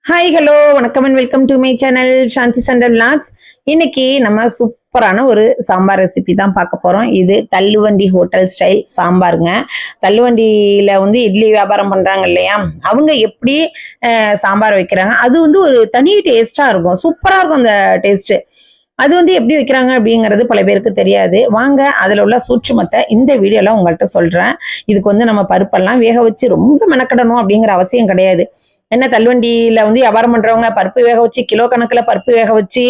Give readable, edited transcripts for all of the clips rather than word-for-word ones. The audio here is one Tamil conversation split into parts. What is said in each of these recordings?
ஹாய் ஹலோ வணக்கம் and welcome to my channel Shanthi சண்டல் விளாக்ஸ். இன்னைக்கு நம்ம சூப்பரான ஒரு சாம்பார் ரெசிபி தான் பார்க்க போறோம். இது தள்ளுவண்டி ஹோட்டல் ஸ்டைல் சாம்பாருங்க. தள்ளுவண்டியில இட்லி வியாபாரம் பண்றாங்க இல்லையா, அவங்க எப்படி சாம்பார் வைக்கிறாங்க, அது ஒரு தனி டேஸ்டா இருக்கும், சூப்பரா இருக்கும் அந்த டேஸ்ட். அது எப்படி வைக்கிறாங்க அப்படிங்கிறது பல பேருக்கு தெரியாது. வாங்க அதுல உள்ள சூட்சுமத்தை இந்த வீடியோல உங்கள்கிட்ட சொல்றேன். இதுக்கு நம்ம பருப்பெல்லாம் வேக வச்சு ரொம்ப மெனக்கடணும் அப்படிங்கிற அவசியம் கிடையாது. என்ன தள்ளுவண்டியில வியாபாரம் பண்றவங்க பருப்பு வேக வச்சு கிலோ கணக்குல பருப்பு வேக வச்சு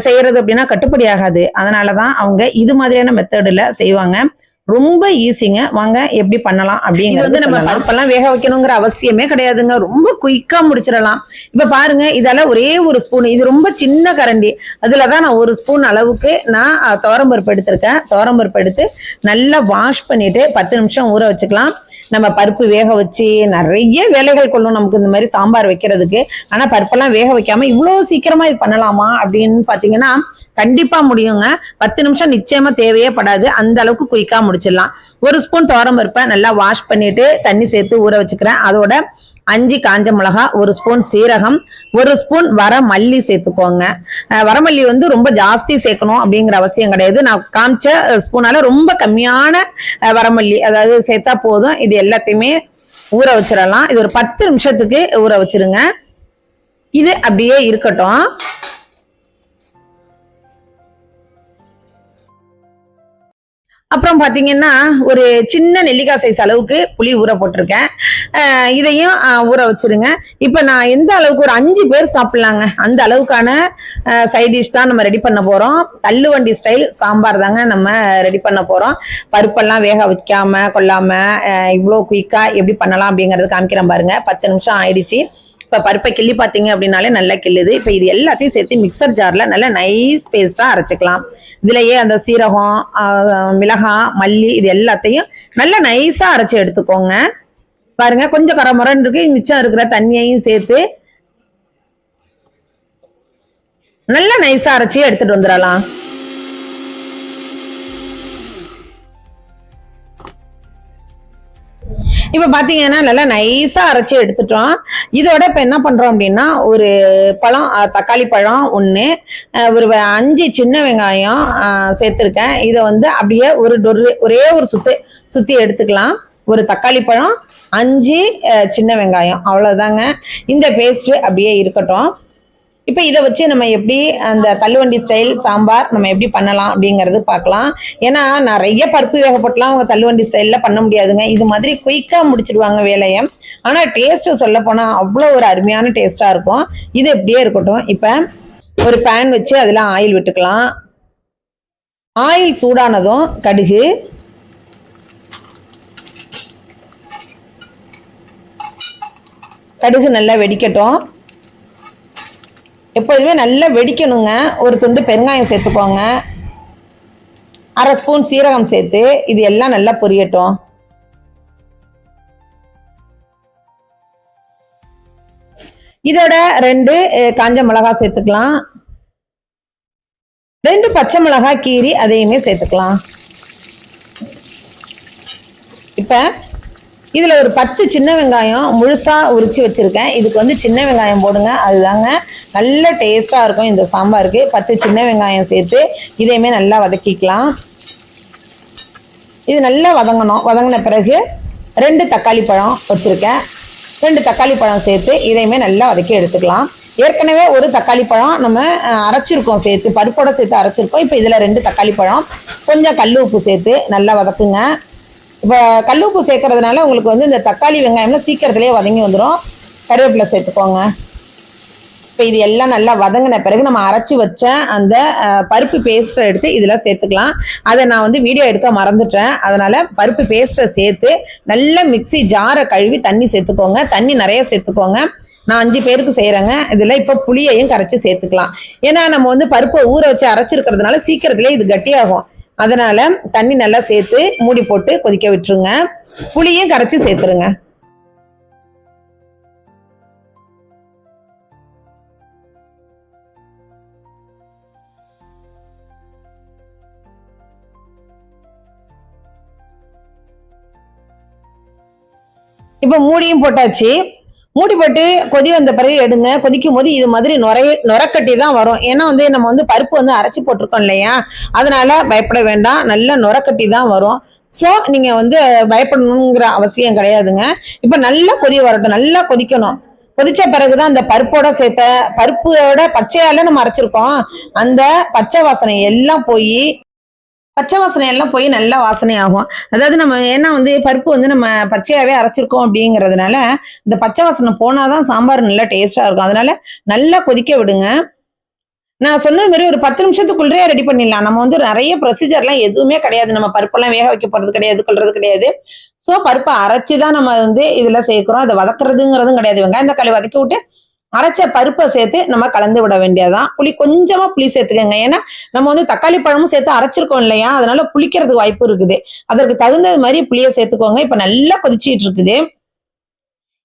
செய்யறது அப்படின்னா கட்டுப்படி ஆகாது. அதனாலதான் அவங்க இது மாதிரியான மெத்தடுல செய்வாங்க. ரொம்ப ஈஸிங்க. வாங்க எப்படி பண்ணலாம் அப்படிங்கிறது. நம்ம பருப்பெல்லாம் வேக வைக்கணுங்கிற அவசியமே கிடையாதுங்க, ரொம்ப குயிக்கா முடிச்சிடலாம். இப்ப பாருங்க, இதெல்லாம் ஒரே ஒரு ஸ்பூன், இது ரொம்ப சின்ன கரண்டி, அதுலதான் நான் ஒரு ஸ்பூன் அளவுக்கு நான் துவரம்பருப்பு எடுத்திருக்கேன். துவரம்பருப்பு எடுத்து நல்லா வாஷ் பண்ணிட்டு 10 நிமிஷம் ஊற வச்சுக்கலாம். நம்ம பருப்பு வேக வச்சு நிறைய வேலைகள் கொள்ளும் நமக்கு இந்த மாதிரி சாம்பார் வைக்கிறதுக்கு. ஆனா பருப்பெல்லாம் வேக வைக்காம இவ்வளவு சீக்கிரமா இது பண்ணலாமா அப்படின்னு பாத்தீங்கன்னா கண்டிப்பா முடியுங்க. 10 நிமிஷம் நிச்சயமா தேவையே படாது, அந்த அளவுக்கு குயிக்கா முடிச்சிடலாம். ஒரு ஸ்பூன் துவரம்பருப்பை நல்லா வாஷ் பண்ணிட்டு தண்ணி சேர்த்து ஊற வச்சுக்கிறேன். அதோட 5 காஞ்ச மிளகா, 1 ஸ்பூன் சீரகம், 1 ஸ்பூன் வரமல்லி சேர்த்துக்கோங்க. வரமல்லி ரொம்ப ஜாஸ்தி சேர்க்கணும் அப்படிங்கிற அவசியம் கிடையாது. நான் காமிச்ச ஸ்பூனால ரொம்ப கம்மியான வரமல்லி அதாவது சேர்த்தா போதும். இது எல்லாத்தையுமே ஊற வச்சிடலாம். இது ஒரு 10 நிமிஷத்துக்கு ஊற வச்சிருங்க. இது அப்படியே இருக்கட்டும். அப்புறம் பாத்தீங்கன்னா ஒரு சின்ன நெல்லிக்காய் சைஸ் அளவுக்கு புளி ஊற போட்டிருக்கேன். இதையும் ஊற வச்சிருங்க. இப்ப நான் எந்த அளவுக்கு, ஒரு 5 பேர் சாப்பிடலாங்க, அந்த அளவுக்கான சைட் டிஷ் தான் நம்ம ரெடி பண்ண போறோம். தள்ளுவண்டி ஸ்டைல் சாம்பார் தாங்க நம்ம ரெடி பண்ண போறோம். பருப்பெல்லாம் வேக வைக்காம கொள்ளாம இவ்வளவு குயிக்கா எப்படி பண்ணலாம் அப்படிங்கறது காமிக்கிறேன் பாருங்க. 10 நிமிஷம் ஆயிடுச்சு. இப்ப பருப்பை கிள்ளி பாத்தீங்க அப்படின்னாலே நல்லா கிள்ளுது. இப்ப இது எல்லாத்தையும் சேர்த்து மிக்சர் ஜார்ல நல்லா நைஸ் பேஸ்டா அரைச்சிக்கலாம். இதுலயே அந்த சீரகம், மிளகா, மல்லி இது எல்லாத்தையும் நல்லா நைஸா அரைச்சு எடுத்துக்கோங்க. பாருங்க, கொஞ்சம் கரமுரன்னு இருக்கு. மிச்சம் இருக்கிற தண்ணியையும் சேர்த்து நல்லா நைஸா அரைச்சி எடுத்துட்டு வந்துடலாம். இப்ப பாத்தீங்கன்னா நல்லா நைஸா அரைச்சி எடுத்துட்டோம். இதோட இப்ப என்ன பண்றோம் அப்படின்னா, ஒரு பழம், தக்காளி பழம் 1, ஒரு 5 சின்ன வெங்காயம் சேர்த்திருக்கேன். இதை அப்படியே ஒரே ஒரு சுத்தி எடுத்துக்கலாம். ஒரு தக்காளி பழம், 5 சின்ன வெங்காயம், அவ்வளவுதாங்க. இந்த பேஸ்ட் அப்படியே இருக்கட்டும். இப்ப இதை வச்சு நம்ம எப்படி அந்த தள்ளுவண்டி ஸ்டைல் சாம்பார் நம்ம எப்படி பண்ணலாம் அப்படிங்கறது பார்க்கலாம். ஏன்னா நிறைய பருப்பு வேக போட்டுலாம் அவங்க தள்ளுவண்டி ஸ்டைல்ல பண்ண முடியாதுங்க. இது மாதிரி குயிக்கா முடிச்சிடுவாங்க வேலையை. ஆனா டேஸ்ட் சொல்ல போனா அவ்வளவு ஒரு அருமையான டேஸ்டா இருக்கும். இது எப்படியே இருக்கட்டும். இப்ப ஒரு பேன் வச்சு அதுல ஆயில் விட்டுக்கலாம். ஆயில் சூடானதும் கடுகு நல்லா வெடிக்கட்டும். எப்போதுமே நல்லா வெடிக்கணுங்க. ஒரு துண்டு பெருங்காயம் சேர்த்துக்கோங்க. 1/2 ஸ்பூன் சீரகம் சேர்த்து இது எல்லாம் நல்லா பொரியட்டும். இதோட 2 காஞ்ச மிளகாய் சேர்த்துக்கலாம். 2 பச்சை மிளகாய் கீரி அதையுமே சேர்த்துக்கலாம். இப்ப இதுல ஒரு 10 சின்ன வெங்காயம் முழுசா உரிச்சு வச்சிருக்கேன். இதுக்கு சின்ன வெங்காயம் போடுங்க, அதுதாங்க நல்ல டேஸ்டா இருக்கும் இந்த சாம்பாருக்கு. 10 சின்ன வெங்காயம் சேர்த்து இதையுமே நல்லா வதக்கிக்கலாம். இது நல்லா வதங்கணும். வதங்கின பிறகு 2 தக்காளி பழம் வச்சிருக்கேன். 2 தக்காளி பழம் சேர்த்து இதையுமே நல்லா வதக்கி எடுத்துக்கலாம். ஏற்கனவே ஒரு தக்காளி பழம் நம்ம அரைச்சிருக்கோம், சேர்த்து பருப்போட சேர்த்து அரைச்சிருக்கோம். இப்ப இதுல 2 தக்காளி பழம், கொஞ்சம் கல் உப்பு சேர்த்து நல்லா வதக்குங்க. இப்ப கல் உப்பு சேர்க்கறதுனால உங்களுக்கு இந்த தக்காளி வெங்காயம்லாம் சீக்கிரத்திலேயே வதங்கி வந்துடும். கருவேப்பிலை சேர்த்துக்கோங்க. இப்ப இது எல்லாம் நல்லா வதங்கின பிறகு நம்ம அரைச்சி வச்ச அந்த பருப்பு பேஸ்ட்டை எடுத்து இதுல சேர்த்துக்கலாம். அதை நான் வீடியோ எடுக்க மறந்துட்டேன். அதனால பருப்பு பேஸ்ட்டை சேர்த்து நல்லா மிக்சி ஜாரை கழுவி தண்ணி சேர்த்துக்கோங்க. தண்ணி நிறைய சேர்த்துக்கோங்க. நான் 5 பேருக்கு செய்யறேங்க. இதுல இப்ப புளியையும் கரைச்சி சேர்த்துக்கலாம். ஏன்னா நம்ம பருப்பை ஊற வச்சு அரைச்சிருக்கிறதுனால சீக்கிரத்திலே இது கட்டியாகும். அதனால தண்ணி நல்லா சேர்த்து மூடி போட்டு கொதிக்க விட்டுருங்க. புளியும் கரைச்சி சேர்த்துருங்க. இப்ப மூடியும் போட்டாச்சு. மூடி போட்டு கொதி வந்த பிறகு எடுங்க. கொதிக்கும் போது இது மாதிரி நுரக்கட்டி தான் வரும். ஏன்னா வந்து நம்ம வந்து பருப்பு வந்து அரைச்சி போட்டிருக்கோம் இல்லையா, அதனால பயப்பட வேண்டாம். நல்ல நுரக்கட்டி தான் வரும். சோ நீங்க வந்து பயப்படணுங்கிற அவசியம் கிடையாதுங்க. இப்ப நல்லா கொதி வரட்டும், நல்லா கொதிக்கணும். கொதிச்ச பிறகுதான் அந்த பருப்போட சேர்த்த பருப்போட பச்சையால நம்ம அரைச்சிருக்கோம். அந்த பச்சை வாசனை எல்லாம் போய் நல்ல வாசனை ஆகும். அதாவது நம்ம ஏன்னா வந்து பருப்பு வந்து நம்ம பச்சையாவே அரைச்சிருக்கோம் அப்படிங்கிறதுனால, இந்த பச்சை வாசனை போனாதான் சாம்பார் நல்லா டேஸ்டா இருக்கும். அதனால நல்லா கொதிக்க விடுங்க. நான் சொன்னது மாதிரி ஒரு 10 நிமிஷத்துக்குள்ளே ரெடி பண்ணிடலாம். நம்ம வந்து நிறைய ப்ரொசீஜர்லாம் எதுவுமே கிடையாது. நம்ம பருப்பெல்லாம் வேக வைக்க போறது கிடையாது, கொள்றது கிடையாது. சோ பருப்பை அரைச்சு தான் நம்ம வந்து இதுல சேர்க்கிறோம். அதை வதக்குறதுங்கிறதும் கிடையாது. வெங்காயம் தக்காளி வதக்கி விட்டு அரைச்ச பருப்பை சேர்த்து நம்ம கலந்து விட வேண்டியதான். கொஞ்சமா புளி சேர்த்துக்கோங்க. ஏன்னா நம்ம வந்து தக்காளி பழமும் சேர்த்து அரைச்சிருக்கோம் இல்லையா, அதனால புளிக்கிறதுக்கு வாய்ப்பு இருக்குது. அதற்கு தகுந்தது மாதிரி புளியை சேர்த்துக்கோங்க. இப்ப நல்லா கொதிச்சிட்டு இருக்குது.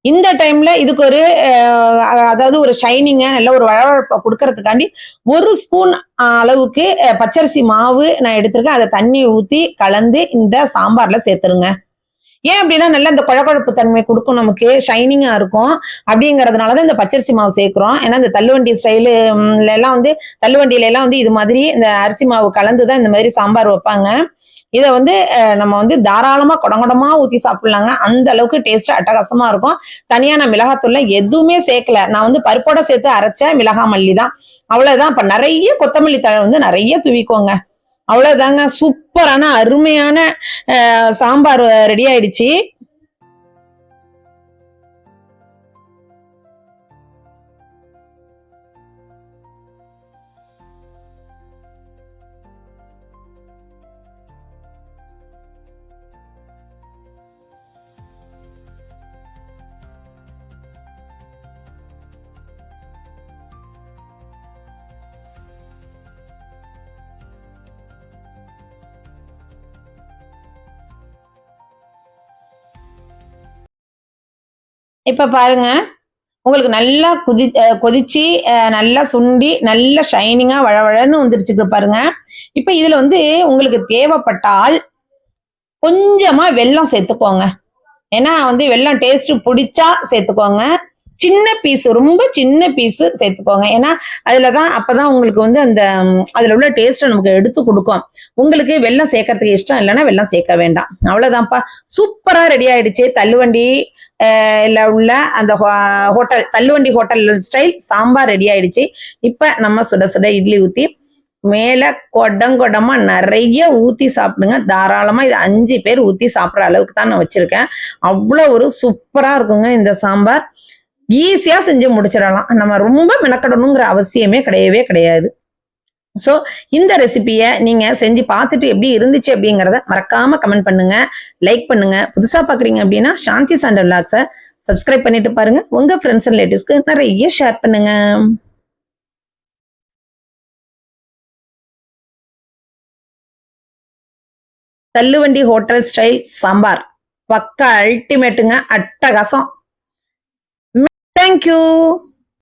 இந்த டைம்ல இதுக்கு ஒரு அதாவது ஒரு ஷைனிங்கா நல்ல ஒரு வழவழப்பை கொடுக்கறதுக்காண்டி 1 ஸ்பூன் அளவுக்கு பச்சரிசி மாவு நான் எடுத்திருக்கேன். அதை தண்ணி ஊத்தி கலந்து இந்த சாம்பார்ல சேர்த்துருங்க. ஏன் அப்படின்னா நல்லா இந்த குழகுழப்பு தன்மை கொடுக்கும், நமக்கு ஷைனிங்கா இருக்கும். அப்படிங்கறதுனாலதான் இந்த பச்சரிசி மாவு சேர்க்கிறோம். ஏன்னா இந்த தள்ளுவண்டி ஸ்டைலு எல்லாம் வந்து தள்ளுவண்டியில எல்லாம் வந்து இது மாதிரி இந்த அரிசி மாவு கலந்துதான் இந்த மாதிரி சாம்பார் வைப்பாங்க. இதை வந்து நம்ம வந்து தாராளமா குடங்குடமா ஊத்தி சாப்பிடலாங்க. அந்த அளவுக்கு டேஸ்ட் அட்டகாசமா இருக்கும். தனியா நான் மிளகாத்தூள்ல எதுவுமே சேர்க்கல. நான் வந்து பருப்போட சேர்த்து அரைச்ச மிளகா மல்லி தான். அவ்வளவுதான். இப்ப நிறைய கொத்தமல்லி தழை வந்து நிறைய தூவிக்கோங்க. அவ்வளவுதாங்க. சூப்பரான அருமையான சாம்பார் ரெடி ஆயிடுச்சு. இப்ப பாருங்க, உங்களுக்கு நல்லா கொதிச்சு நல்லா சுண்டி நல்ல ஷைனிங்கா வழவழன்னு வந்துருச்சு பாருங்க. இப்ப இதுல வந்து உங்களுக்கு தேவைப்பட்டால் கொஞ்சமா வெல்லம் சேர்த்துக்கோங்க. ஏன்னா வந்து வெல்லம் டேஸ்ட் பிடிச்சா சேர்த்துக்கோங்க. சின்ன பீஸ், ரொம்ப சின்ன பீஸ் சேர்த்துக்கோங்க. ஏன்னா அதுலதான் அப்பதான் உங்களுக்கு வந்து அந்த அதுல உள்ள டேஸ்ட் நமக்கு எடுத்து கொடுக்கும். உங்களுக்கு வெல்லம் சேர்க்கறதுக்கு இஷ்டம் இல்லைன்னா வெல்லம் சேர்க்க வேண்டாம். அவ்வளவுதான்ப்பா. சூப்பரா ரெடி ஆயிடுச்சு. தள்ளுவண்டி உள்ள அந்த ஹோட்டல் தள்ளுவண்டி ஹோட்டல் ஸ்டைல் சாம்பார் ரெடி ஆயிடுச்சு. இப்ப நம்ம சுட சுட இட்லி ஊத்தி மேல கொடமா நிறைய ஊத்தி சாப்பிடுங்க. தாராளமா இது 5 பேர் ஊத்தி சாப்பிடுற அளவுக்கு தான் நான் வச்சிருக்கேன். அவ்வளவு ஒரு சூப்பரா இருக்குங்க இந்த சாம்பார். ஈஸியா செஞ்சு முடிச்சிடலாம். நம்ம ரொம்ப மெனக்கடணுங்கிற அவசியமே கிடையவே கிடையாது. சோ இந்த ரெசிபிய நீங்க செஞ்சு பார்த்துட்டு எப்படி இருந்துச்சு அப்படிங்கறத மறக்காம கமெண்ட் பண்ணுங்க, லைக் பண்ணுங்க. புதுசா பாக்குறீங்க அப்படின்னா சாந்தி சண்டல் விலாக்ஸை சப்ஸ்கிரைப் பண்ணிட்டு பாருங்க. உங்க ஃப்ரெண்ட்ஸ் அண்ட் ரிலேட்டிவ்ஸ்க்கு நிறைய ஷேர் பண்ணுங்க. தள்ளுவண்டி ஹோட்டல் ஸ்டைல் சாம்பார் பக்கா அல்டிமேட்டுங்க. அட்டகாசம். தேங்க்யூ.